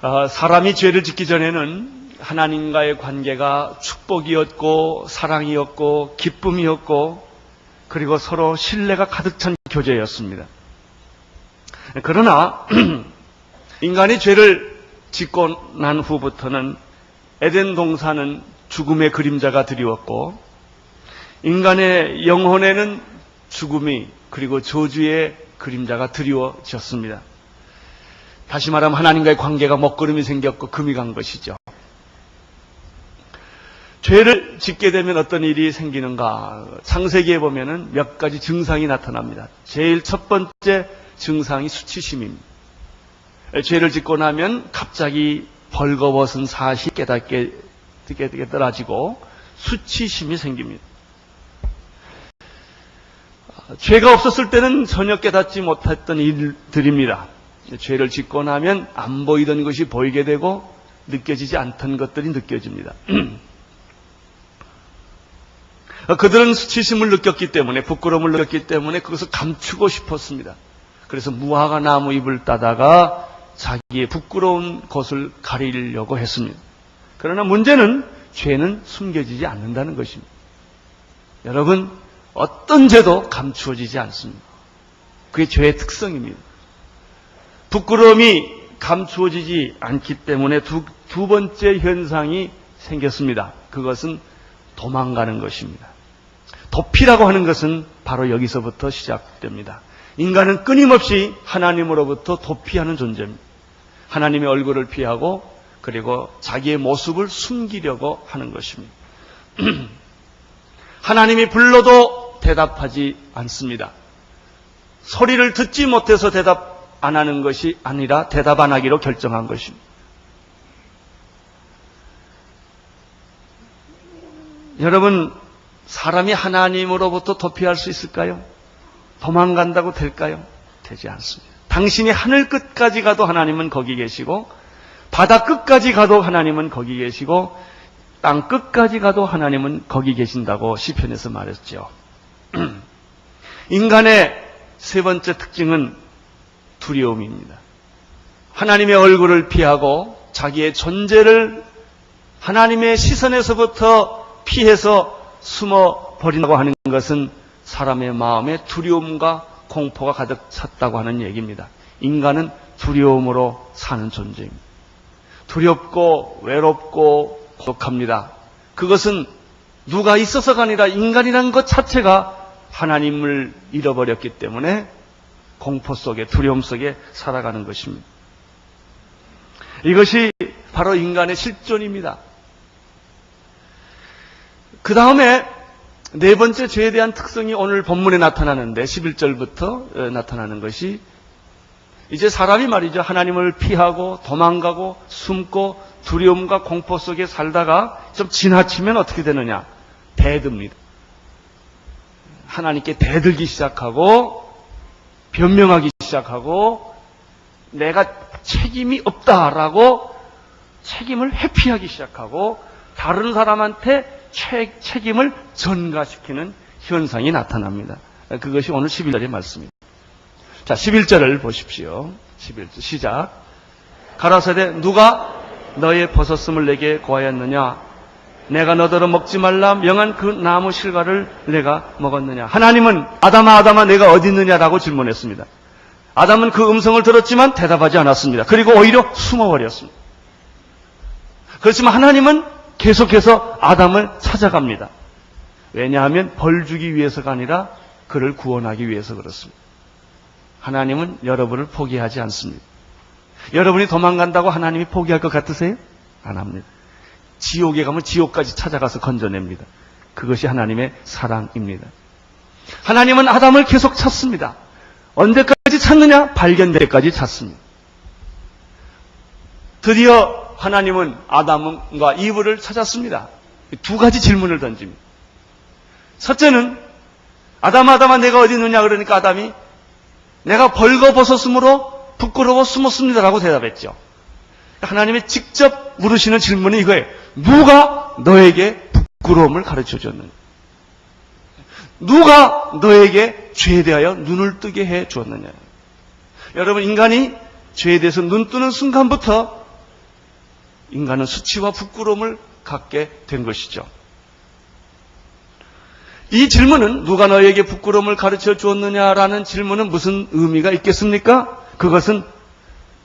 사람이 죄를 짓기 전에는 하나님과의 관계가 축복이었고 사랑이었고 기쁨이었고 그리고 서로 신뢰가 가득 찬 교제였습니다. 그러나 인간이 죄를 짓고 난 후부터는 에덴 동산은 죽음의 그림자가 드리웠고 인간의 영혼에는 죽음이 그리고 저주의 그림자가 드리워졌습니다. 다시 말하면 하나님과의 관계가 먹구름이 생겼고 금이 간 것이죠. 죄를 짓게 되면 어떤 일이 생기는가? 창세기에 보면은 몇 가지 증상이 나타납니다. 제일 첫 번째 증상이 수치심입니다. 죄를 짓고 나면 갑자기 벌거벗은 사실이 깨닫게 떨어지고 수치심이 생깁니다. 죄가 없었을 때는 전혀 깨닫지 못했던 일들입니다. 죄를 짓고 나면 안 보이던 것이 보이게 되고 느껴지지 않던 것들이 느껴집니다. 그들은 수치심을 느꼈기 때문에 부끄러움을 느꼈기 때문에 그것을 감추고 싶었습니다. 그래서 무화과 나무 잎을 따다가 자기의 부끄러운 것을 가리려고 했습니다. 그러나 문제는 죄는 숨겨지지 않는다는 것입니다. 여러분, 어떤 죄도 감추어지지 않습니다. 그게 죄의 특성입니다. 부끄러움이 감추어지지 않기 때문에 두 번째 현상이 생겼습니다. 그것은 도망가는 것입니다. 도피라고 하는 것은 바로 여기서부터 시작됩니다. 인간은 끊임없이 하나님으로부터 도피하는 존재입니다. 하나님의 얼굴을 피하고 그리고 자기의 모습을 숨기려고 하는 것입니다. 하나님이 불러도 대답하지 않습니다. 소리를 듣지 못해서 대답 안 하는 것이 아니라 대답 안 하기로 결정한 것입니다. 여러분, 사람이 하나님으로부터 도피할 수 있을까요? 도망간다고 될까요? 되지 않습니다. 당신이 하늘 끝까지 가도 하나님은 거기 계시고 바다 끝까지 가도 하나님은 거기 계시고 땅 끝까지 가도 하나님은 거기 계신다고 시편에서 말했죠. 인간의 세 번째 특징은 두려움입니다. 하나님의 얼굴을 피하고 자기의 존재를 하나님의 시선에서부터 피해서 숨어 버린다고 하는 것은 사람의 마음에 두려움과 공포가 가득 찼다고 하는 얘기입니다. 인간은 두려움으로 사는 존재입니다. 두렵고 외롭고 고독합니다. 그것은 누가 있어서가 아니라 인간이라는 것 자체가 하나님을 잃어버렸기 때문에 공포 속에 두려움 속에 살아가는 것입니다. 이것이 바로 인간의 실존입니다. 그 다음에 네 번째 죄에 대한 특성이 오늘 본문에 나타나는데 11절부터 나타나는 것이 이제 사람이 말이죠. 하나님을 피하고 도망가고 숨고 두려움과 공포 속에 살다가 좀 지나치면 어떻게 되느냐? 대듭니다. 하나님께 대들기 시작하고 변명하기 시작하고 내가 책임이 없다라고 책임을 회피하기 시작하고 다른 사람한테 책임을 전가시키는 현상이 나타납니다. 그것이 오늘 11절의 말씀입니다. 자, 11절을 보십시오. 11절 시작. 가라사대 누가 너의 벗었음을 내게 고하였느냐? 내가 너더러 먹지 말라 명한 그 나무 실과를 내가 먹었느냐? 하나님은 아담아 내가 어디 있느냐라고 질문했습니다. 아담은 그 음성을 들었지만 대답하지 않았습니다. 그리고 오히려 숨어버렸습니다. 그렇지만 하나님은 계속해서 아담을 찾아갑니다. 왜냐하면 벌 주기 위해서가 아니라 그를 구원하기 위해서 그렇습니다. 하나님은 여러분을 포기하지 않습니다. 여러분이 도망간다고 하나님이 포기할 것 같으세요? 안 합니다. 지옥에 가면 지옥까지 찾아가서 건져냅니다. 그것이 하나님의 사랑입니다. 하나님은 아담을 계속 찾습니다. 언제까지 찾느냐? 발견될 때까지 찾습니다. 드디어 하나님은 아담과 이브를 찾았습니다. 두 가지 질문을 던집니다. 첫째는 아담아 내가 어디 있느냐 그러니까 아담이 내가 벌거벗었으므로 부끄러워 숨었습니다라고 대답했죠. 하나님이 직접 물으시는 질문이 이거예요. 누가 너에게 부끄러움을 가르쳐줬느냐? 누가 너에게 죄에 대하여 눈을 뜨게 해주었느냐? 여러분, 인간이 죄에 대해서 눈 뜨는 순간부터 인간은 수치와 부끄러움을 갖게 된 것이죠. 이 질문은 누가 너에게 부끄러움을 가르쳐 주었느냐라는 질문은 무슨 의미가 있겠습니까? 그것은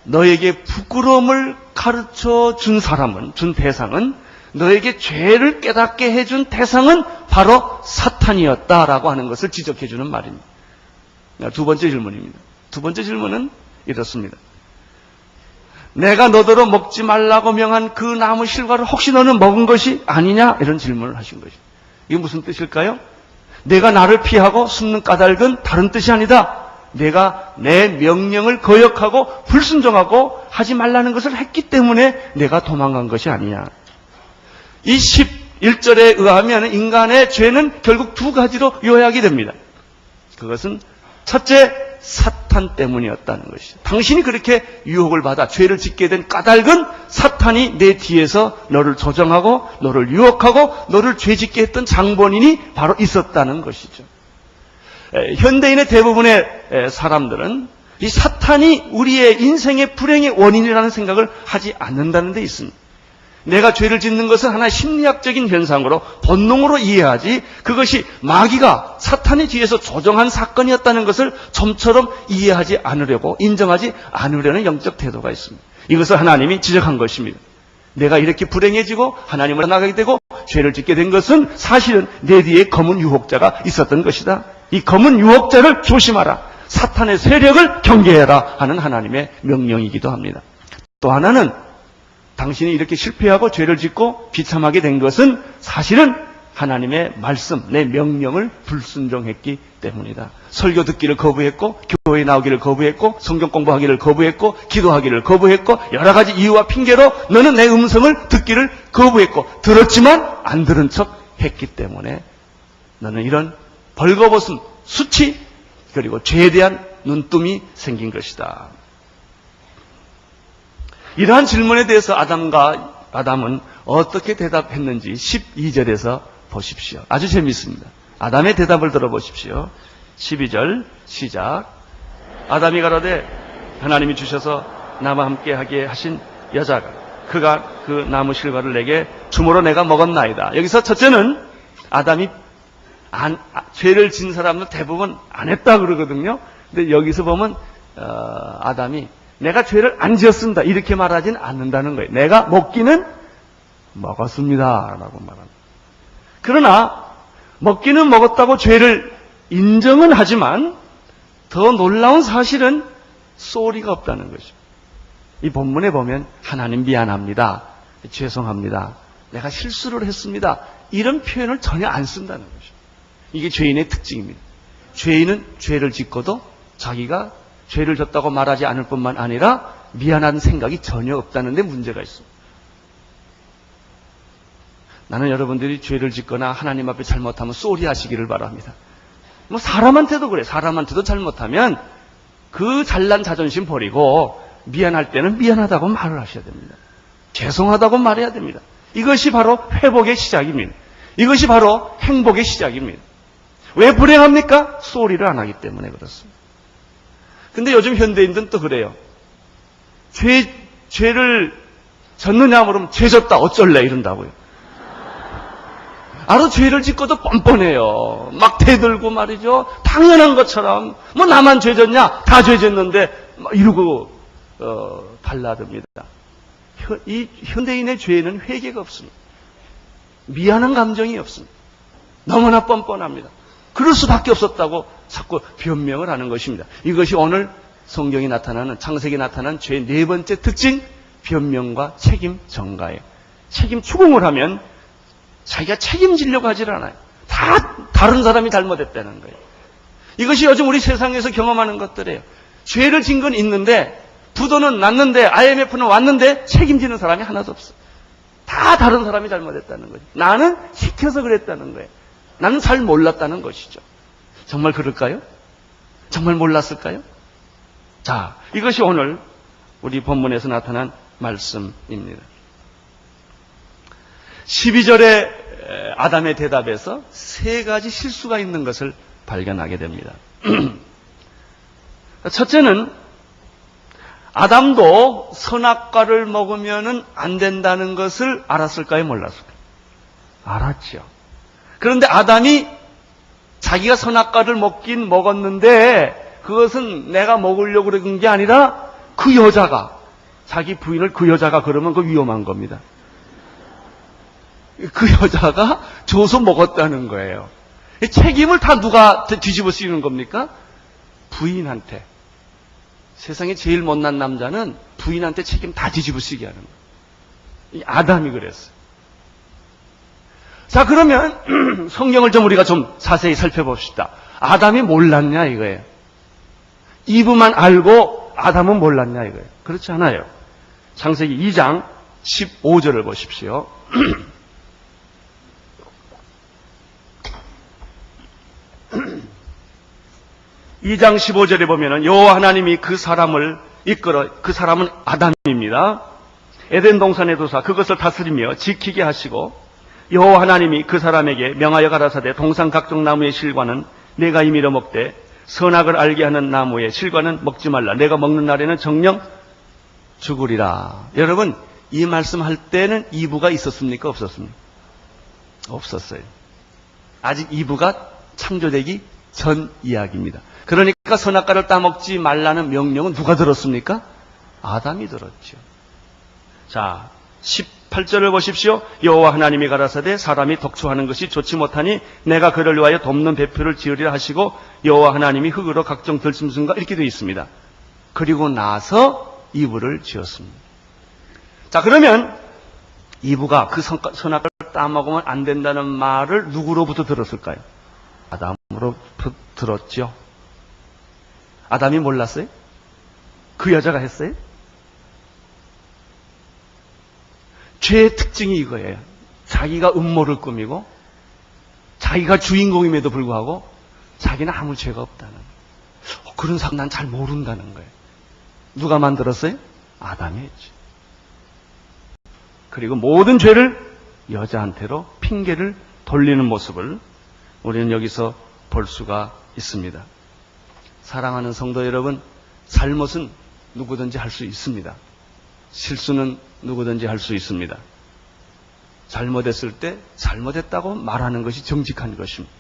너에게 부끄러움을 가르쳐 준 사람은, 준 대상은, 너에게 죄를 깨닫게 해준 대상은 바로 사탄이었다라고 하는 것을 지적해 주는 말입니다. 두 번째 질문입니다. 두 번째 질문은 이렇습니다. 내가 너더러 먹지 말라고 명한 그 나무 실과를 혹시 너는 먹은 것이 아니냐? 이런 질문을 하신 것입니다. 이게 무슨 뜻일까요? 내가 나를 피하고 숨는 까닭은 다른 뜻이 아니다. 내가 내 명령을 거역하고 불순종하고 하지 말라는 것을 했기 때문에 내가 도망간 것이 아니냐. 이 11절에 의하면 인간의 죄는 결국 두 가지로 요약이 됩니다. 그것은 첫째, 사탄 때문이었다는 것이죠. 당신이 그렇게 유혹을 받아 죄를 짓게 된 까닭은 사탄이 내 뒤에서 너를 조정하고 너를 유혹하고 너를 죄 짓게 했던 장본인이 바로 있었다는 것이죠. 현대인의 대부분의 사람들은 이 사탄이 우리의 인생의 불행의 원인이라는 생각을 하지 않는다는 데 있습니다. 내가 죄를 짓는 것은 하나의 심리학적인 현상으로 본능으로 이해하지 그것이 마귀가 사탄의 뒤에서 조정한 사건이었다는 것을 좀처럼 이해하지 않으려고 인정하지 않으려는 영적 태도가 있습니다. 이것을 하나님이 지적한 것입니다. 내가 이렇게 불행해지고 하나님을 나가게 되고 죄를 짓게 된 것은 사실은 내 뒤에 검은 유혹자가 있었던 것이다. 이 검은 유혹자를 조심하라. 사탄의 세력을 경계해라 하는 하나님의 명령이기도 합니다. 또 하나는 당신이 이렇게 실패하고 죄를 짓고 비참하게 된 것은 사실은 하나님의 말씀, 내 명령을 불순종했기 때문이다. 설교 듣기를 거부했고 교회에 나오기를 거부했고 성경 공부하기를 거부했고 기도하기를 거부했고 여러 가지 이유와 핑계로 너는 내 음성을 듣기를 거부했고 들었지만 안 들은 척 했기 때문에 너는 이런 벌거벗은 수치 그리고 죄에 대한 눈뜸이 생긴 것이다. 이러한 질문에 대해서 아담은 어떻게 대답했는지 12절에서 보십시오. 아주 재미있습니다. 아담의 대답을 들어보십시오. 12절 시작. 아담이 가로되 하나님이 주셔서 나와 함께 하게 하신 여자가 그가 그 나무 실과를 내게 주므로 내가 먹었나이다. 여기서 첫째는 아담이 죄를 진 사람은 대부분 안 했다 그러거든요. 근데 여기서 보면 아담이 내가 죄를 안 지었습니다. 이렇게 말하진 않는다는 거예요. 내가 먹기는 먹었습니다. 라고 말합니다. 그러나 먹기는 먹었다고 죄를 인정은 하지만 더 놀라운 사실은 쏘리가 없다는 것이죠. 이 본문에 보면 하나님 미안합니다. 죄송합니다. 내가 실수를 했습니다. 이런 표현을 전혀 안 쓴다는 것이죠. 이게 죄인의 특징입니다. 죄인은 죄를 짓고도 자기가 죄를 졌다고 말하지 않을 뿐만 아니라 미안한 생각이 전혀 없다는 데 문제가 있습니다. 나는 여러분들이 죄를 짓거나 하나님 앞에 잘못하면 쏘리 하시기를 바랍니다. 뭐 사람한테도 그래. 사람한테도 잘못하면 그 잘난 자존심 버리고 미안할 때는 미안하다고 말을 하셔야 됩니다. 죄송하다고 말해야 됩니다. 이것이 바로 회복의 시작입니다. 이것이 바로 행복의 시작입니다. 왜 불행합니까? 쏘리를 안 하기 때문에 그렇습니다. 근데 요즘 현대인들은 또 그래요. 죄를 졌느냐 그러면 죄 졌다 어쩔래 이런다고요. 알아 죄를 짓고도 뻔뻔해요. 막 대들고 말이죠. 당연한 것처럼 뭐 나만 죄 졌냐? 다 죄 졌는데 막 이러고 달라듭니다. 이 현대인의 죄는 회개가 없습니다. 미안한 감정이 없습니다. 너무나 뻔뻔합니다. 그럴 수밖에 없었다고 자꾸 변명을 하는 것입니다. 이것이 오늘 성경이 나타나는 창세기에 나타난 죄의 네 번째 특징 변명과 책임 전가예요. 책임 추궁을 하면 자기가 책임지려고 하질 않아요. 다 다른 사람이 잘못했다는 거예요. 이것이 요즘 우리 세상에서 경험하는 것들이에요. 죄를 진 건 있는데 부도는 났는데 IMF는 왔는데 책임지는 사람이 하나도 없어요. 다 다른 사람이 잘못했다는 거죠. 나는 시켜서 그랬다는 거예요. 나는 잘 몰랐다는 것이죠. 정말 그럴까요? 정말 몰랐을까요? 자, 이것이 오늘 우리 본문에서 나타난 말씀입니다. 12절의 아담의 대답에서 세 가지 실수가 있는 것을 발견하게 됩니다. 첫째는 아담도 선악과를 먹으면 안 된다는 것을 알았을까요? 몰랐을까요? 알았죠. 그런데 아담이 자기가 선악과를 먹긴 먹었는데 그것은 내가 먹으려고 그런 게 아니라 그 여자가, 자기 부인을 그 여자가 그러면 그 위험한 겁니다. 그 여자가 줘서 먹었다는 거예요. 책임을 다 누가 뒤집어 쓰이는 겁니까? 부인한테. 세상에 제일 못난 남자는 부인한테 책임 다 뒤집어 쓰게 하는 거예요. 이 아담이 그랬어요. 자, 그러면 성경을 좀 우리가 좀 자세히 살펴봅시다. 아담이 몰랐냐 이거예요. 이브만 알고 아담은 몰랐냐 이거예요. 그렇지 않아요. 창세기 2장 15절을 보십시오. 2장 15절에 보면은 여호와 하나님이 그 사람을 이끌어, 그 사람은 아담입니다. 에덴 동산에 두사 그것을 다스리며 지키게 하시고 여호와 하나님이 그 사람에게 명하여 가라사대 동산 각종 나무의 실과는 내가 임의로 먹되 선악을 알게 하는 나무의 실과는 먹지 말라. 내가 먹는 날에는 정녕 죽으리라. 여러분, 이 말씀할 때는 이브가 있었습니까? 없었습니까? 없었어요. 아직 이브가 창조되기 전 이야기입니다. 그러니까 선악과를 따먹지 말라는 명령은 누가 들었습니까? 아담이 들었죠. 자, 18절을 보십시오. 여호와 하나님이 가라사대 사람이 독초하는 것이 좋지 못하니 내가 그를 위하여 돕는 배표를 지으리라 하시고 여호와 하나님이 흙으로 각종 들짐승과 이렇게 되어 있습니다. 그리고 나서 이브를 지었습니다. 자, 그러면 이브가 그 선악과를 따먹으면 안 된다는 말을 누구로부터 들었을까요? 아담으로부터 들었죠. 아담이 몰랐어요? 그 여자가 했어요? 죄의 특징이 이거예요. 자기가 음모를 꾸미고 자기가 주인공임에도 불구하고 자기는 아무 죄가 없다는 거예요. 그런 사람 난 잘 모른다는 거예요. 누가 만들었어요? 아담이 했지. 그리고 모든 죄를 여자한테로 핑계를 돌리는 모습을 우리는 여기서 볼 수가 있습니다. 사랑하는 성도 여러분, 잘못은 누구든지 할 수 있습니다. 실수는 누구든지 할 수 있습니다. 잘못했을 때 잘못했다고 말하는 것이 정직한 것입니다.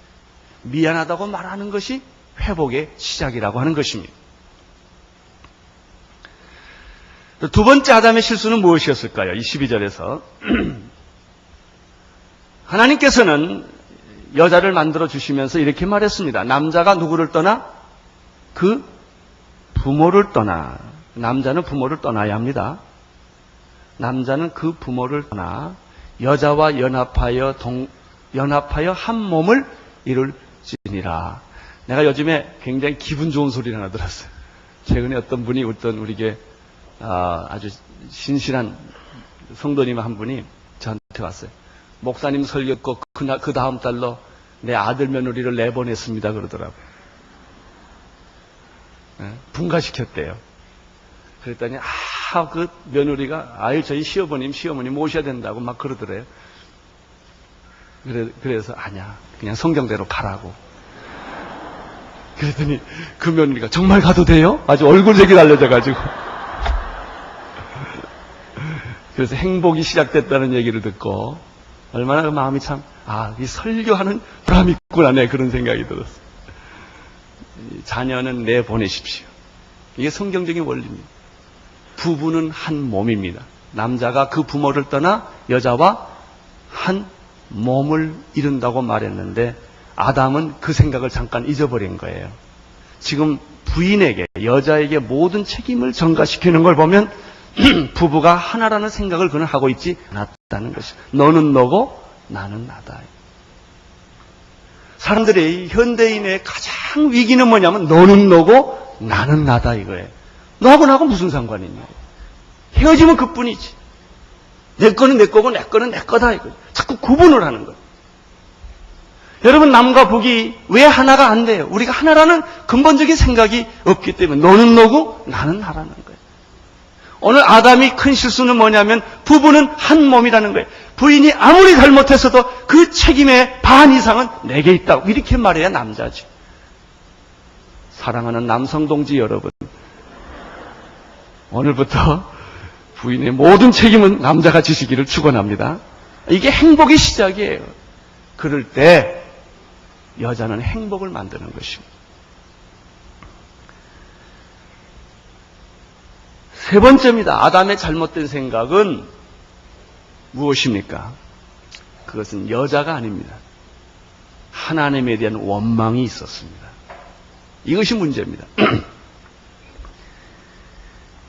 미안하다고 말하는 것이 회복의 시작이라고 하는 것입니다. 두 번째 아담의 실수는 무엇이었을까요? 이 12절에서 하나님께서는 여자를 만들어 주시면서 이렇게 말했습니다. 남자가 누구를 떠나? 그 부모를 떠나. 남자는 부모를 떠나야 합니다. 남자는 그 부모를 떠나 여자와 연합하여 한 몸을 이룰지니라. 내가 요즘에 굉장히 기분 좋은 소리를 하나 들었어요. 최근에 어떤 분이 우리에게 아주 신실한 성도님 한 분이 저한테 왔어요. 목사님 설교 듣고 그 다음 달로 내 아들 며느리를 내보냈습니다 그러더라고요. 분가시켰대요. 그랬더니 그 며느리가 저희 시어머니 모셔야 된다고 막 그러더래요. 그래서 아니야, 그냥 성경대로 가라고. 그랬더니 그 며느리가 정말 가도 돼요? 아주 얼굴색이 달라져가지고. 그래서 행복이 시작됐다는 얘기를 듣고 얼마나 그 마음이 참, 이 설교하는 보람이 있구나, 네, 그런 생각이 들었어요. 자녀는 내보내십시오. 이게 성경적인 원리입니다. 부부는 한 몸입니다. 남자가 그 부모를 떠나 여자와 한 몸을 이룬다고 말했는데 아담은 그 생각을 잠깐 잊어버린 거예요. 지금 부인에게, 여자에게 모든 책임을 전가시키는 걸 보면 부부가 하나라는 생각을 그는 하고 있지 않았다는 것이죠. 너는 너고 나는 나다. 사람들의 현대인의 가장 위기는 뭐냐면 너는 너고 나는 나다 이거예요. 너하고 나하고 무슨 상관이 있냐. 헤어지면 그뿐이지. 내 거는 내 거고 내 거는 내 거다 이거예요. 자꾸 구분을 하는 거예요. 여러분, 남과 북이 왜 하나가 안 돼요? 우리가 하나라는 근본적인 생각이 없기 때문에 너는 너고 나는 나라는 거예요. 오늘 아담이 큰 실수는 뭐냐면 부부는 한 몸이라는 거예요. 부인이 아무리 잘못했어도 그 책임의 반 이상은 내게 있다고 이렇게 말해야 남자지. 사랑하는 남성 동지 여러분, 오늘부터 부인의 모든 책임은 남자가 지시기를 축원합니다. 이게 행복의 시작이에요. 그럴 때 여자는 행복을 만드는 것입니다. 세 번째입니다. 아담의 잘못된 생각은 무엇입니까? 그것은 여자가 아닙니다. 하나님에 대한 원망이 있었습니다. 이것이 문제입니다.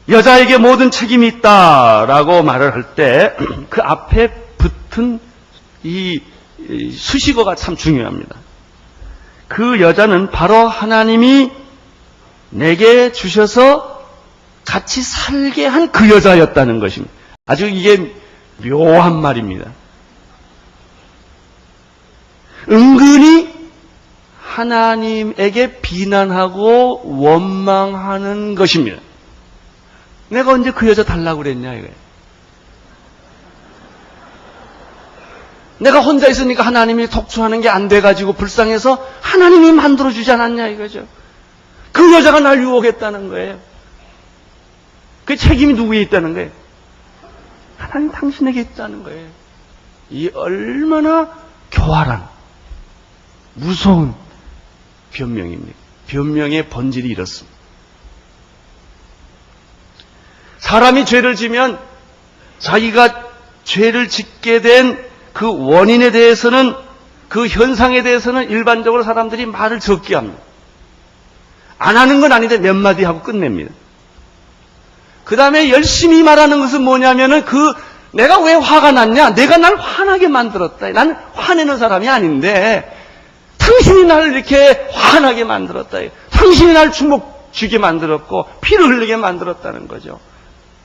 여자에게 모든 책임이 있다라고 말을 할 때 그 앞에 붙은 이 수식어가 참 중요합니다. 그 여자는 바로 하나님이 내게 주셔서 같이 살게 한 그 여자였다는 것입니다. 아주 이게 묘한 말입니다. 은근히 하나님에게 비난하고 원망하는 것입니다. 내가 언제 그 여자 달라고 그랬냐 이거예요. 내가 혼자 있으니까 하나님이 독주하는 게 안 돼가지고 불쌍해서 하나님이 만들어주지 않았냐 이거죠. 그 여자가 날 유혹했다는 거예요. 그 책임이 누구에 있다는 거예요? 하나님 당신에게 있다는 거예요. 이 얼마나 교활한 무서운 변명입니다. 변명의 본질이 이렇습니다. 사람이 죄를 지면 자기가 죄를 짓게 된 그 원인에 대해서는, 그 현상에 대해서는 일반적으로 사람들이 말을 적게 합니다. 안 하는 건 아닌데 몇 마디 하고 끝냅니다. 그 다음에 열심히 말하는 것은 뭐냐면은 내가 왜 화가 났냐? 내가 날 화나게 만들었다. 나는 화내는 사람이 아닌데 당신이 나를 이렇게 화나게 만들었다. 당신이 날 주먹 쥐게 만들었고 피를 흘리게 만들었다는 거죠.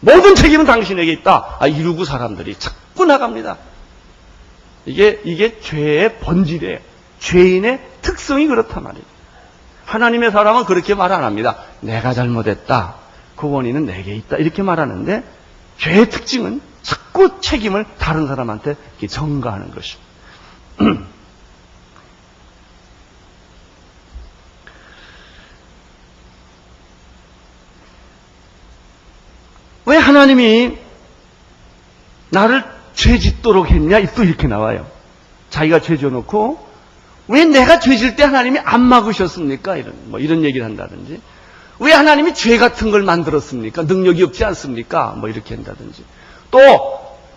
모든 책임은 당신에게 있다. 이러고 사람들이 자꾸 나갑니다. 이게 죄의 본질이에요. 죄인의 특성이 그렇단 말이에요. 하나님의 사람은 그렇게 말 안 합니다. 내가 잘못했다. 그 원인은 내게 있다. 이렇게 말하는데 죄의 특징은 자꾸 책임을 다른 사람한테 이렇게 전가하는 것입니다. 왜 하나님이 나를 죄 짓도록 했냐? 또 이렇게 나와요. 자기가 죄 져놓고 왜 내가 죄 질 때 하나님이 안 막으셨습니까? 이런 얘기를 한다든지, 왜 하나님이 죄 같은 걸 만들었습니까? 능력이 없지 않습니까? 이렇게 한다든지. 또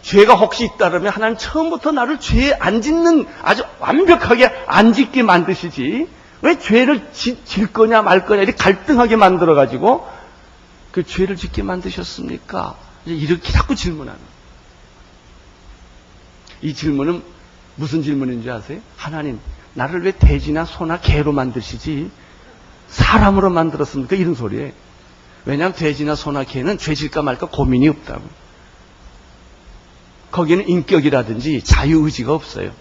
죄가 혹시 있다면 하나님 처음부터 나를 죄 안 짓는, 아주 완벽하게 안 짓게 만드시지 왜 죄를 질 거냐 말 거냐 이렇게 갈등하게 만들어가지고 그 죄를 짓게 만드셨습니까? 이렇게 자꾸 질문하는. 이 질문은 무슨 질문인지 아세요? 하나님, 나를 왜 돼지나 소나 개로 만드시지 사람으로 만들었습니까? 이런 소리예요. 왜냐하면 돼지나 소나 개는 죄 질까 말까 고민이 없다고. 거기는 인격이라든지 자유의지가 없어요.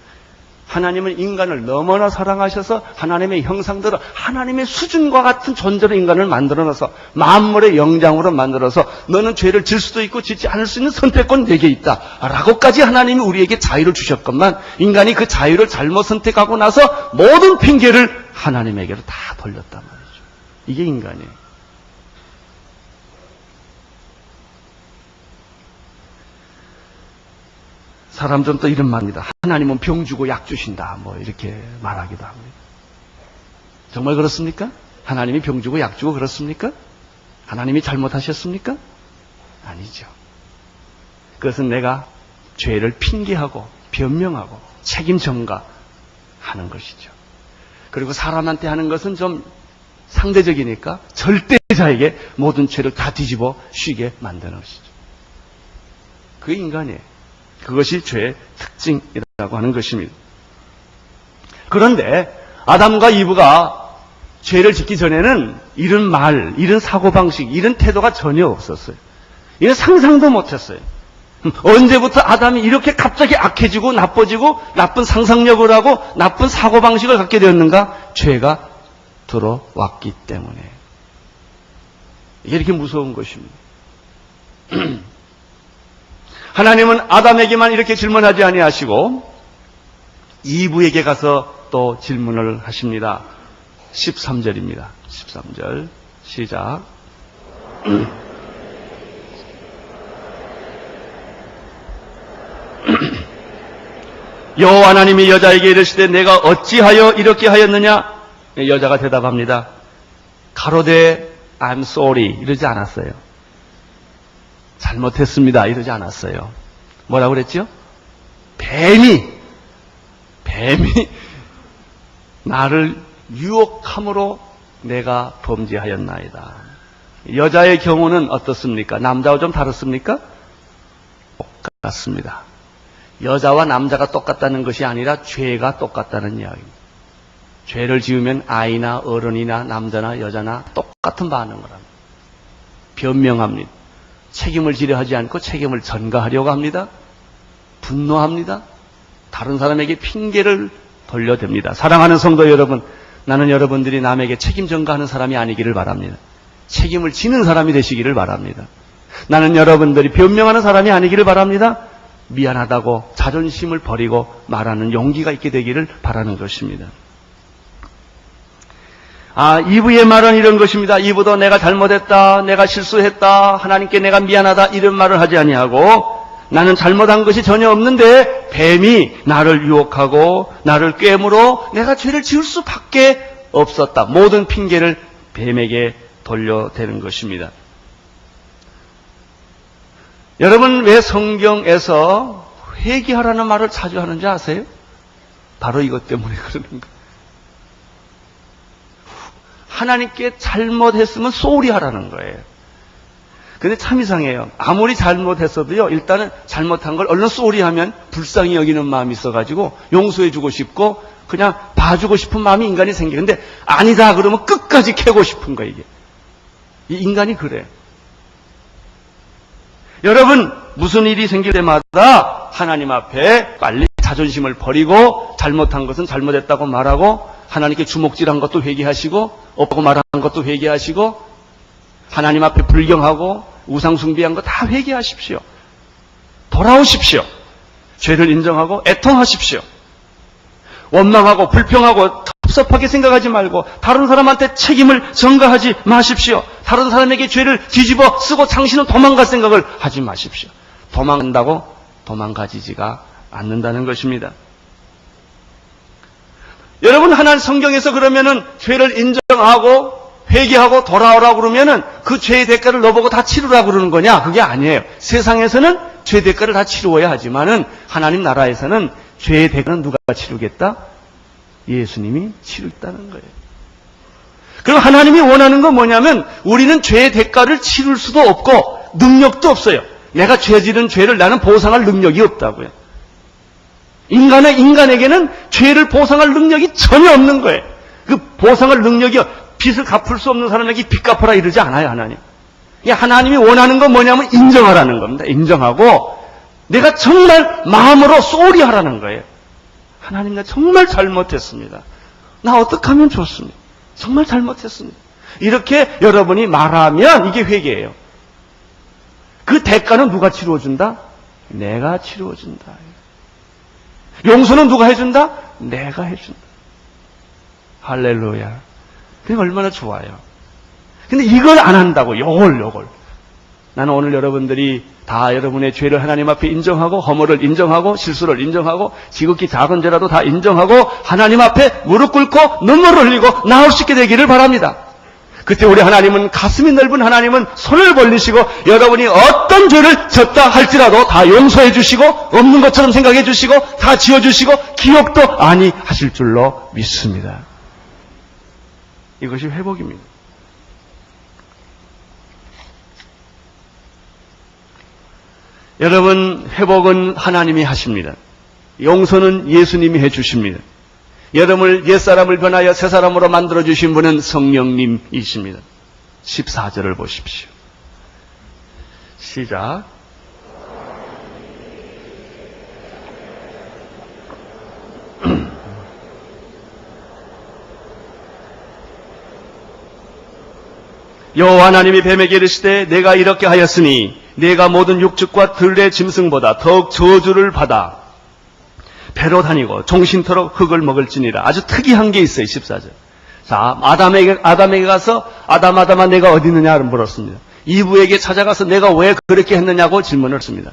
하나님은 인간을 너무나 사랑하셔서 하나님의 형상대로 하나님의 수준과 같은 존재로 인간을 만들어놔서 만물의 영장으로 만들어서 너는 죄를 질 수도 있고 짓지 않을 수 있는 선택권 내게 있다 라고까지 하나님이 우리에게 자유를 주셨건만 인간이 그 자유를 잘못 선택하고 나서 모든 핑계를 하나님에게로 다 돌렸단 말이죠. 이게 인간이에요. 사람들은 또 이런 말입니다. 하나님은 병 주고 약 주신다. 이렇게 말하기도 합니다. 정말 그렇습니까? 하나님이 병 주고 약 주고 그렇습니까? 하나님이 잘못하셨습니까? 아니죠. 그것은 내가 죄를 핑계하고 변명하고 책임 전가하는 것이죠. 그리고 사람한테 하는 것은 좀 상대적이니까 절대자에게 모든 죄를 다 뒤집어 쉬게 만드는 것이죠. 그게 인간이에요. 그것이 죄의 특징이라고 하는 것입니다. 그런데 아담과 이브가 죄를 짓기 전에는 이런 말, 이런 사고방식, 이런 태도가 전혀 없었어요. 이건 상상도 못했어요. 언제부터 아담이 이렇게 갑자기 악해지고 나빠지고 나쁜 상상력을 하고 나쁜 사고방식을 갖게 되었는가? 죄가 들어왔기 때문에. 이게 이렇게 무서운 것입니다. 하나님은 아담에게만 이렇게 질문하지 아니하시고 이브에게 가서 또 질문을 하십니다. 13절입니다. 13절 시작. 여호와 하나님이 여자에게 이르시되 내가 어찌하여 이렇게 하였느냐? 여자가 대답합니다. 가로되 I'm sorry 이러지 않았어요. 잘못했습니다 이러지 않았어요. 뭐라고 그랬죠? 뱀이 나를 유혹함으로 내가 범죄하였나이다. 여자의 경우는 어떻습니까? 남자와 좀 다릅습니까? 똑같습니다. 여자와 남자가 똑같다는 것이 아니라 죄가 똑같다는 이야기입니다. 죄를 지으면 아이나 어른이나 남자나 여자나 똑같은 반응을 합니다. 변명합니다. 책임을 지려 하지 않고 책임을 전가하려고 합니다. 분노합니다. 다른 사람에게 핑계를 돌려댑니다. 사랑하는 성도 여러분, 나는 여러분들이 남에게 책임 전가하는 사람이 아니기를 바랍니다. 책임을 지는 사람이 되시기를 바랍니다. 나는 여러분들이 변명하는 사람이 아니기를 바랍니다. 미안하다고 자존심을 버리고 말하는 용기가 있게 되기를 바라는 것입니다. 2부의 말은 이런 것입니다. 2부도 내가 잘못했다, 내가 실수했다, 하나님께 내가 미안하다 이런 말을 하지 아니하고 나는 잘못한 것이 전혀 없는데 뱀이 나를 유혹하고 나를 꿰물어 내가 죄를 지을 수밖에 없었다. 모든 핑계를 뱀에게 돌려대는 것입니다. 여러분 왜 성경에서 회개하라는 말을 자주 하는지 아세요? 바로 이것 때문에 그러는 거예요. 하나님께 잘못했으면 쏘리 하라는 거예요. 근데 참 이상해요. 아무리 잘못했어도요, 일단은 잘못한 걸 얼른 쏘리 하면 불쌍히 여기는 마음이 있어가지고 용서해주고 싶고 그냥 봐주고 싶은 마음이 인간이 생겨요. 근데 아니다 그러면 끝까지 캐고 싶은 거예요, 이게. 이 인간이 그래요. 여러분, 무슨 일이 생길 때마다 하나님 앞에 빨리 자존심을 버리고 잘못한 것은 잘못했다고 말하고 하나님께 주먹질한 것도 회개하시고 없다고 말한 것도 회개하시고 하나님 앞에 불경하고 우상 숭배한 거 다 회개하십시오. 돌아오십시오. 죄를 인정하고 애통하십시오. 원망하고 불평하고 섭섭하게 생각하지 말고 다른 사람한테 책임을 전가하지 마십시오. 다른 사람에게 죄를 뒤집어 쓰고 당신은 도망갈 생각을 하지 마십시오. 도망간다고 도망가지지가 않는다는 것입니다. 여러분, 하나님 성경에서 그러면은 죄를 인정하고 회개하고 돌아오라고 그러면은 그 죄의 대가를 너보고 다 치르라고 그러는 거냐? 그게 아니에요. 세상에서는 죄 대가를 다 치루어야 하지만은 하나님 나라에서는 죄의 대가는 누가 치르겠다? 예수님이 치르겠다는 거예요. 그럼 하나님이 원하는 건 뭐냐면 우리는 죄의 대가를 치를 수도 없고 능력도 없어요. 내가 죄 지른 죄를 나는 보상할 능력이 없다고요. 인간에게는 죄를 보상할 능력이 전혀 없는 거예요. 그 보상할 능력이 빚을 갚을 수 없는 사람에게 빚 갚아라 이러지 않아요, 하나님. 하나님이 원하는 건 뭐냐면 인정하라는 겁니다. 인정하고 내가 정말 마음으로 쏘리 하라는 거예요. 하나님, 나 정말 잘못했습니다. 나 어떻게 하면 좋습니까? 정말 잘못했습니다. 이렇게 여러분이 말하면 이게 회개예요. 그 대가는 누가 치루어준다? 내가 치루어준다. 용서는 누가 해준다? 내가 해준다. 할렐루야. 그게 얼마나 좋아요. 근데 이걸 안 한다고, 요걸. 나는 오늘 여러분들이 다 여러분의 죄를 하나님 앞에 인정하고 허물을 인정하고 실수를 인정하고 지극히 작은 죄라도 다 인정하고 하나님 앞에 무릎 꿇고 눈물을 흘리고 나올 수 있게 되기를 바랍니다. 그때 우리 하나님은, 가슴이 넓은 하나님은 손을 벌리시고 여러분이 어떤 죄를 졌다 할지라도 다 용서해 주시고 없는 것처럼 생각해 주시고 다 지워주시고 기억도 아니 하실 줄로 믿습니다. 이것이 회복입니다. 여러분, 회복은 하나님이 하십니다. 용서는 예수님이 해주십니다. 여러분을 옛사람을 변하여 새사람으로 만들어주신 분은 성령님이십니다. 14절을 보십시오. 시작. 여호와 하나님이 뱀에게 이르시되 내가 이렇게 하였으니 내가 모든 육축과 들의 짐승보다 더욱 저주를 받아 배로 다니고 종신토록 흙을 먹을지니라. 아주 특이한 게 있어요. 14절. 자, 아담에게 가서 아담아 내가 어디 있느냐를 물었습니다. 이브에게 찾아가서 내가 왜 그렇게 했느냐고 질문을 했습니다.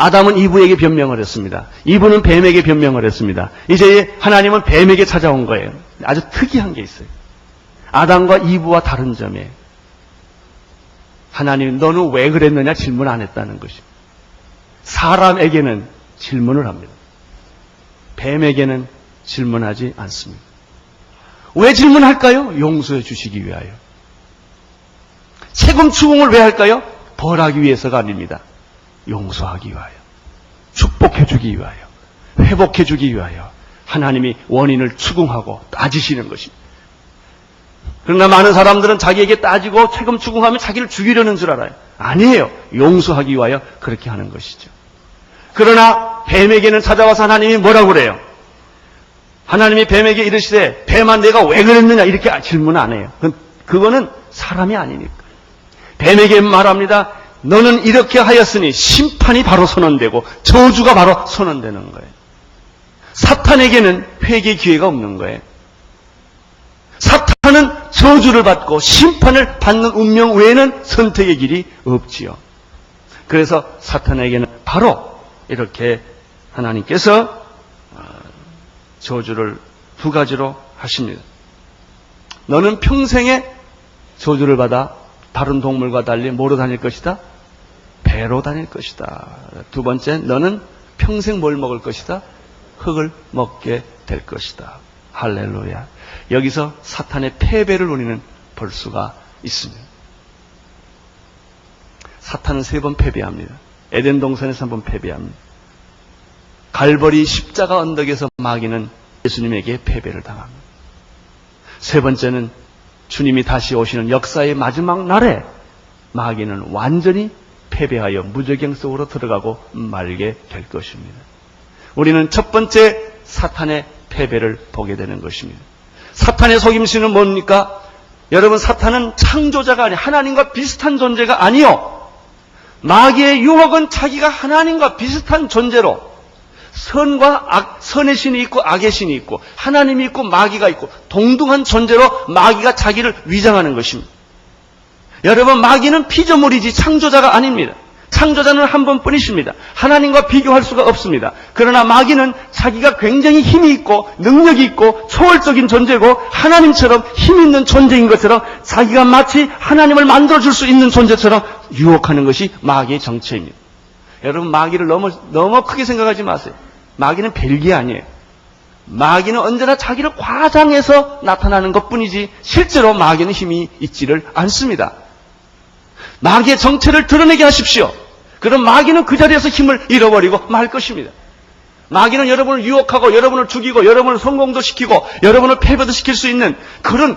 아담은 이브에게 변명을 했습니다. 이브는 뱀에게 변명을 했습니다. 이제 하나님은 뱀에게 찾아온 거예요. 아주 특이한 게 있어요. 아담과 이브와 다른 점에 하나님 너는 왜 그랬느냐 질문 안 했다는 것입니다. 사람에게는 질문을 합니다. 뱀에게는 질문하지 않습니다. 왜 질문할까요? 용서해 주시기 위하여. 책임 추궁을 왜 할까요? 벌하기 위해서가 아닙니다. 용서하기 위하여. 축복해 주기 위하여. 회복해 주기 위하여. 하나님이 원인을 추궁하고 따지시는 것입니다. 그러나 많은 사람들은 자기에게 따지고 책임 추궁하면 자기를 죽이려는 줄 알아요. 아니에요. 용서하기 위하여 그렇게 하는 것이죠. 그러나 뱀에게는 찾아와서 하나님이 뭐라고 그래요? 하나님이 뱀에게 이르시되 뱀아 내가 왜 그랬느냐 이렇게 질문 안 해요. 그거는 사람이 아니니까. 뱀에게 말합니다. 너는 이렇게 하였으니 심판이 바로 선언되고 저주가 바로 선언되는 거예요. 사탄에게는 회개 기회가 없는 거예요. 사탄은 저주를 받고 심판을 받는 운명 외에는 선택의 길이 없지요. 그래서 사탄에게는 바로 이렇게 하나님께서 저주를 두 가지로 하십니다. 너는 평생에 저주를 받아 다른 동물과 달리 뭐로 다닐 것이다? 배로 다닐 것이다. 두 번째, 너는 평생 뭘 먹을 것이다? 흙을 먹게 될 것이다. 할렐루야. 여기서 사탄의 패배를 우리는 볼 수가 있습니다. 사탄은 3번 패배합니다. 에덴 동산에서 1번 패배합니다. 갈보리 십자가 언덕에서 마귀는 예수님에게 패배를 당합니다. 세 번째는 주님이 다시 오시는 역사의 마지막 날에 마귀는 완전히 패배하여 무저갱 속으로 들어가고 말게 될 것입니다. 우리는 첫 번째 사탄의 패배를 보게 되는 것입니다. 사탄의 속임수는 뭡니까? 여러분, 사탄은 창조자가 아니 하나님과 비슷한 존재가 아니요. 마귀의 유혹은 자기가 하나님과 비슷한 존재로 선과 악, 선의 신이 있고 악의 신이 있고 하나님이 있고 마귀가 있고 동등한 존재로 마귀가 자기를 위장하는 것입니다. 여러분, 마귀는 피조물이지 창조자가 아닙니다. 창조자는 한 분뿐이십니다. 하나님과 비교할 수가 없습니다. 그러나 마귀는 자기가 굉장히 힘이 있고 능력이 있고 초월적인 존재고 하나님처럼 힘 있는 존재인 것처럼 자기가 마치 하나님을 만들어줄 수 있는 존재처럼 유혹하는 것이 마귀의 정체입니다. 여러분, 마귀를 너무 크게 생각하지 마세요. 마귀는 별게 아니에요. 마귀는 언제나 자기를 과장해서 나타나는 것뿐이지 실제로 마귀는 힘이 있지를 않습니다. 마귀의 정체를 드러내게 하십시오. 그럼 마귀는 그 자리에서 힘을 잃어버리고 말 것입니다. 마귀는 여러분을 유혹하고 여러분을 죽이고 여러분을 성공도 시키고 여러분을 패배도 시킬 수 있는 그런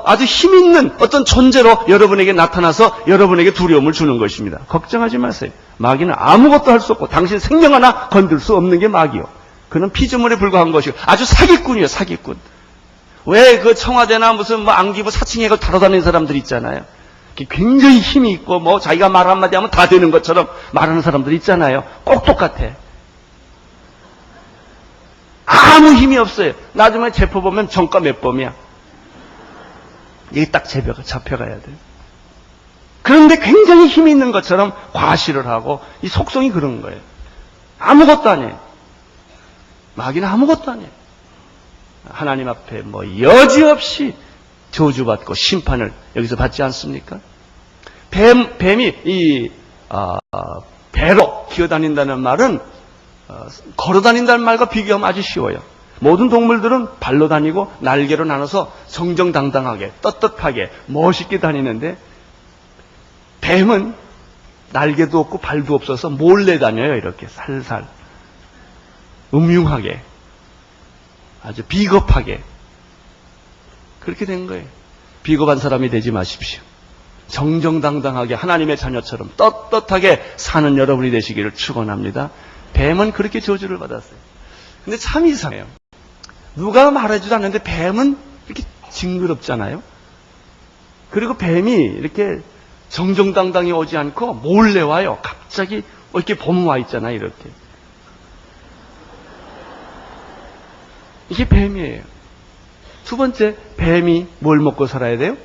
아주 힘 있는 어떤 존재로 여러분에게 나타나서 여러분에게 두려움을 주는 것입니다. 걱정하지 마세요. 마귀는 아무것도 할 수 없고 당신 생명 하나 건들 수 없는 게 마귀요. 그는 피조물에 불과한 것이고 아주 사기꾼이에요. 사기꾼. 왜 그 청와대나 무슨 뭐 안기부 사칭액을 다뤄다니는 사람들 있잖아요. 굉장히 힘이 있고 뭐 자기가 말 한마디 하면 다 되는 것처럼 말하는 사람들 있잖아요. 꼭 똑같아. 아무 힘이 없어요. 나중에 체포 보면 정가 몇 범이야. 이게 딱 잡혀가야 돼요. 그런데 굉장히 힘이 있는 것처럼 과시를 하고 이 속성이 그런 거예요. 아무것도 아니에요. 마귀는 아무것도 아니에요. 하나님 앞에 뭐 여지없이 저주받고 심판을 여기서 받지 않습니까? 뱀이 배로 기어다닌다는 말은 걸어다닌다는 말과 비교하면 아주 쉬워요. 모든 동물들은 발로 다니고 날개로 나눠서 정정당당하게 떳떳하게 멋있게 다니는데 뱀은 날개도 없고 발도 없어서 몰래 다녀요. 이렇게 살살 음흉하게 아주 비겁하게 그렇게 된 거예요. 비겁한 사람이 되지 마십시오. 정정당당하게 하나님의 자녀처럼 떳떳하게 사는 여러분이 되시기를 축원합니다. 뱀은 그렇게 저주를 받았어요. 근데 참 이상해요. 누가 말해주지 않는데 뱀은 이렇게 징그럽잖아요. 그리고 뱀이 이렇게 정정당당히 오지 않고 몰래 와요. 갑자기 이렇게 봄 와 있잖아요. 이렇게. 이게 뱀이에요. 두 번째, 뱀이 뭘 먹고 살아야 돼요?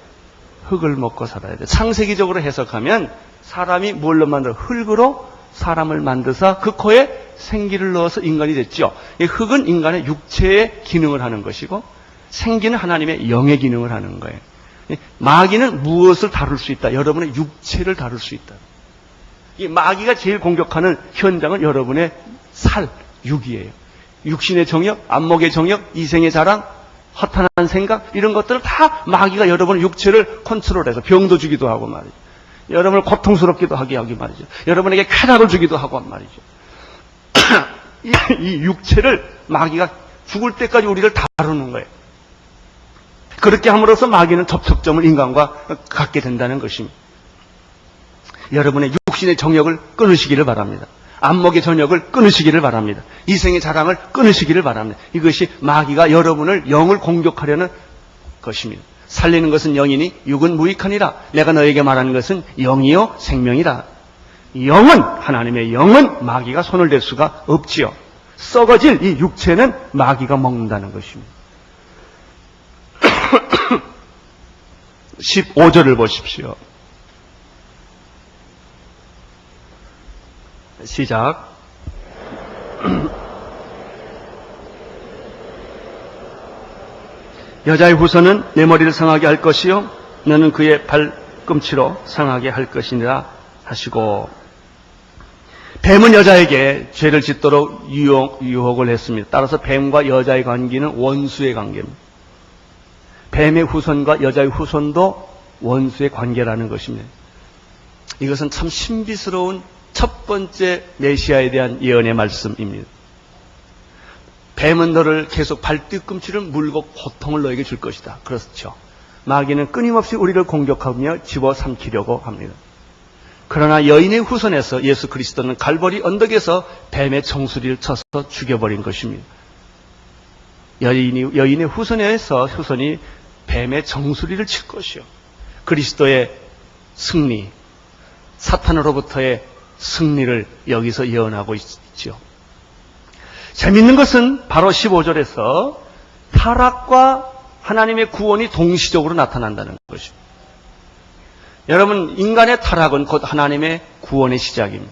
흙을 먹고 살아야 돼요. 창세기적으로 해석하면 사람이 뭘로 만들어? 흙으로 사람을 만드사 그 코에 생기를 넣어서 인간이 됐죠. 이 흙은 인간의 육체의 기능을 하는 것이고 생기는 하나님의 영의 기능을 하는 거예요. 마귀는 무엇을 다룰 수 있다? 여러분의 육체를 다룰 수 있다. 이 마귀가 제일 공격하는 현장은 여러분의 살, 육이에요. 육신의 정욕, 안목의 정욕, 이생의 자랑, 허탄한 생각 이런 것들을 다 마귀가 여러분의 육체를 컨트롤해서 병도 주기도 하고 말이죠. 여러분을 고통스럽기도 하게 하기 말이죠. 여러분에게 쾌락을 주기도 하고 말이죠. 이 육체를 마귀가 죽을 때까지 우리를 다루는 거예요. 그렇게 함으로써 마귀는 접촉점을 인간과 갖게 된다는 것입니다. 여러분의 육신의 정욕을 끊으시기를 바랍니다. 안목의 정욕을 끊으시기를 바랍니다. 이생의 자랑을 끊으시기를 바랍니다. 이것이 마귀가 여러분을 영을 공격하려는 것입니다. 살리는 것은 영이니 육은 무익하니라. 내가 너에게 말하는 것은 영이요 생명이라. 영은, 하나님의 영은 마귀가 손을 댈 수가 없지요. 썩어질 이 육체는 마귀가 먹는다는 것입니다. 15절을 보십시오. 시작. 여자의 후손은 내 머리를 상하게 할 것이요 너는 그의 발꿈치로 상하게 할 것이니라 하시고, 뱀은 여자에게 죄를 짓도록 유혹을 했습니다. 따라서 뱀과 여자의 관계는 원수의 관계입니다. 뱀의 후손과 여자의 후손도 원수의 관계라는 것입니다. 이것은 참 신비스러운 첫 번째 메시아에 대한 예언의 말씀입니다. 뱀은 너를 계속 발뒤꿈치를 물고 고통을 너에게 줄 것이다. 그렇죠. 마귀는 끊임없이 우리를 공격하며 집어삼키려고 합니다. 그러나 여인의 후손에서 예수 그리스도는 갈보리 언덕에서 뱀의 정수리를 쳐서 죽여버린 것입니다. 여인의 후손이 뱀의 정수리를 칠 것이요. 그리스도의 승리, 사탄으로부터의 승리를 여기서 예언하고 있죠. 재밌는 것은 바로 15절에서 타락과 하나님의 구원이 동시적으로 나타난다는 것입니다. 여러분, 인간의 타락은 곧 하나님의 구원의 시작입니다.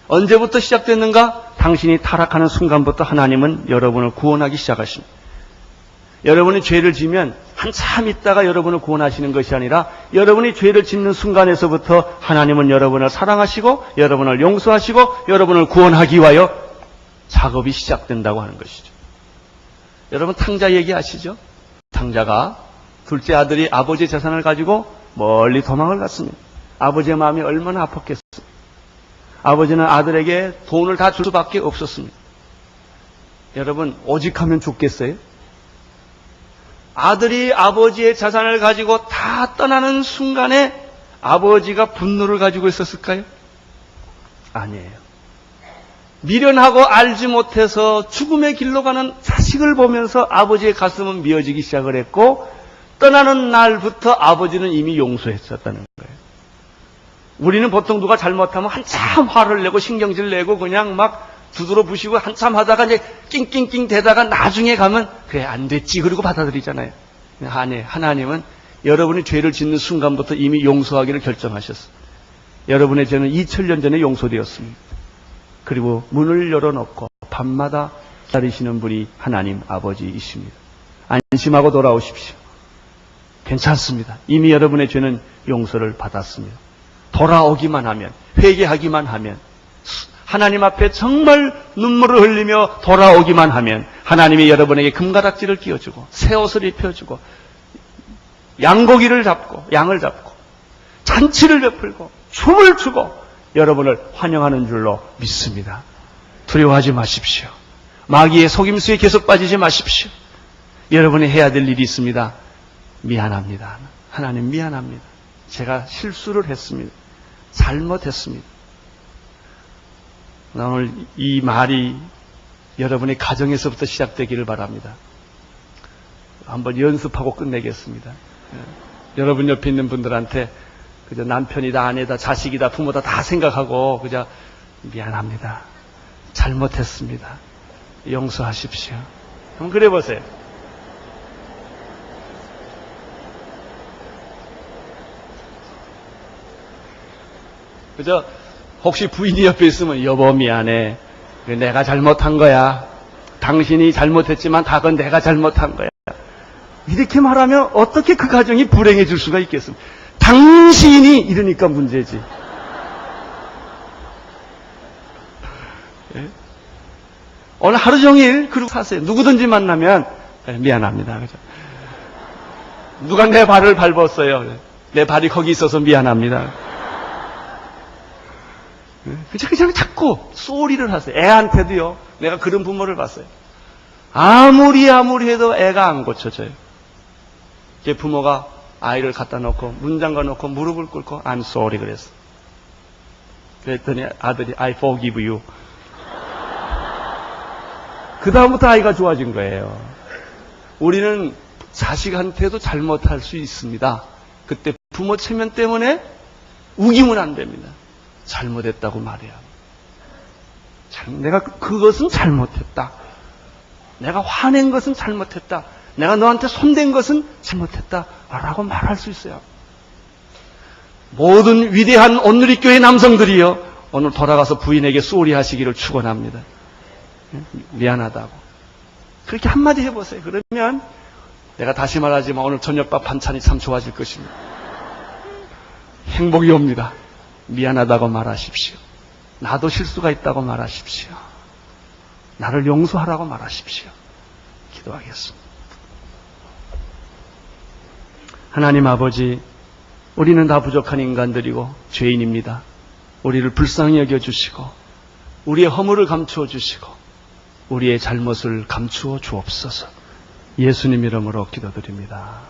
언제부터 시작됐는가? 당신이 타락하는 순간부터 하나님은 여러분을 구원하기 시작하십니다. 여러분이 죄를 지면 한참 있다가 여러분을 구원하시는 것이 아니라 여러분이 죄를 짓는 순간에서부터 하나님은 여러분을 사랑하시고 여러분을 용서하시고 여러분을 구원하기 위하여 작업이 시작된다고 하는 것이죠. 여러분, 탕자 얘기 아시죠? 탕자가 둘째 아들이 아버지의 재산을 가지고 멀리 도망을 갔습니다. 아버지의 마음이 얼마나 아팠겠어요. 아버지는 아들에게 돈을 다 줄 수밖에 없었습니다. 여러분, 오직하면 죽겠어요? 아들이 아버지의 자산을 가지고 다 떠나는 순간에 아버지가 분노를 가지고 있었을까요? 아니에요. 미련하고 알지 못해서 죽음의 길로 가는 자식을 보면서 아버지의 가슴은 미어지기 시작을 했고, 떠나는 날부터 아버지는 이미 용서했었다는 거예요. 우리는 보통 누가 잘못하면 한참 화를 내고 신경질 내고 그냥 막 두드러 부시고 한참 하다가 이제 낑낑낑 대다가 나중에 가면 그래 안 됐지 그리고 받아들이잖아요. 아니, 하나님은 여러분이 죄를 짓는 순간부터 이미 용서하기를 결정하셨어요. 여러분의 죄는 2000년 전에 용서되었습니다. 그리고 문을 열어놓고 밤마다 기다리시는 분이 하나님 아버지이십니다. 안심하고 돌아오십시오. 괜찮습니다. 이미 여러분의 죄는 용서를 받았습니다. 돌아오기만 하면, 회개하기만 하면, 하나님 앞에 정말 눈물을 흘리며 돌아오기만 하면 하나님이 여러분에게 금가락지를 끼워주고 새 옷을 입혀주고 양고기를 잡고 양을 잡고 잔치를 베풀고 춤을 추고 여러분을 환영하는 줄로 믿습니다. 두려워하지 마십시오. 마귀의 속임수에 계속 빠지지 마십시오. 여러분이 해야 될 일이 있습니다. 미안합니다. 하나님 미안합니다. 제가 실수를 했습니다. 잘못했습니다. 오늘 이 말이 여러분의 가정에서부터 시작되기를 바랍니다. 한번 연습하고 끝내겠습니다. 여러분 옆에 있는 분들한테 그저 남편이다, 아내다, 자식이다, 부모다 다 생각하고 그저 미안합니다. 잘못했습니다. 용서하십시오. 한번 그래 보세요. 그저 혹시 부인이 옆에 있으면 여보 미안해. 내가 잘못한 거야. 당신이 잘못했지만 다 그건 내가 잘못한 거야. 이렇게 말하면 어떻게 그 가정이 불행해질 수가 있겠습니까? 당신이 이러니까 문제지. 예? 오늘 하루 종일 그러고 사세요. 누구든지 만나면 미안합니다. 그죠? 누가 내 발을 밟았어요. 내 발이 거기 있어서 미안합니다. 그냥 자꾸 쏘리를 하세요. 애한테도요. 내가 그런 부모를 봤어요. 아무리 해도 애가 안 고쳐져요. 제 부모가 아이를 갖다 놓고 문 잠가 놓고 무릎을 꿇고 I'm sorry 그랬어. 그랬더니 아들이 I forgive you. 그 다음부터 아이가 좋아진 거예요. 우리는 자식한테도 잘못할 수 있습니다. 그때 부모 체면 때문에 우기면 안 됩니다. 잘못했다고 말해야 합니다. 내가 그것은 잘못했다. 내가 화낸 것은 잘못했다. 내가 너한테 손댄 것은 잘못했다. 라고 말할 수 있어요. 모든 위대한 온누리교회 남성들이요. 오늘 돌아가서 부인에게 쏘리 하시기를 축원합니다. 미안하다고. 그렇게 한마디 해보세요. 그러면 내가 다시 말하지만 오늘 저녁밥 반찬이 참 좋아질 것입니다. 행복이 옵니다. 미안하다고 말하십시오. 나도 실수가 있다고 말하십시오. 나를 용서하라고 말하십시오. 기도하겠습니다. 하나님 아버지, 우리는 다 부족한 인간들이고 죄인입니다. 우리를 불쌍히 여겨주시고 우리의 허물을 감추어 주시고 우리의 잘못을 감추어 주옵소서. 예수님 이름으로 기도드립니다.